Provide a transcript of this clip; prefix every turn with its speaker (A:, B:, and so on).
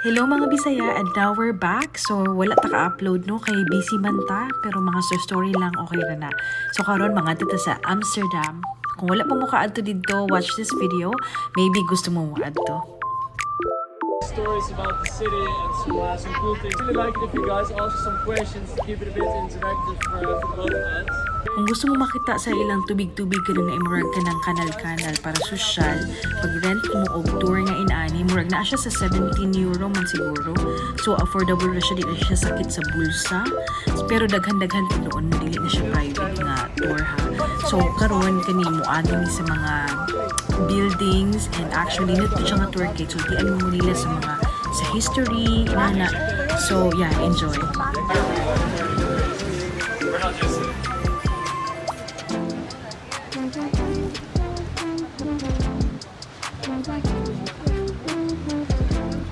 A: Hello mga Bisaya, and now we're back. So wala ta ka-upload no kay busy man ta, pero mga story lang okay ra na. So karon mga tita sa Amsterdam. Kung wala pa mo kaadto dito, watch this video. Maybe gusto mo maadto.
B: Stories about the city and some cool things. Really like it if you guys ask some questions to keep it a bit interactive for both of us.
A: Kung gusto mo makita sa ilang tubig-tubig ka na imurag ka ng kanal-kanal para sosyal, pag-rent mo og tour nga inani, murag na siya sa 17 euro man siguro. So affordable na siya, di na siya sakit sa bulsa. Pero daghan-daghan po doon, dili na siya private nga tour ha. So karon kani mo agi ni sa mga buildings and actually nito siya nga tour guide. So di ano mo nila sa mga sa history, inana. So yeah, enjoy.
B: We're not just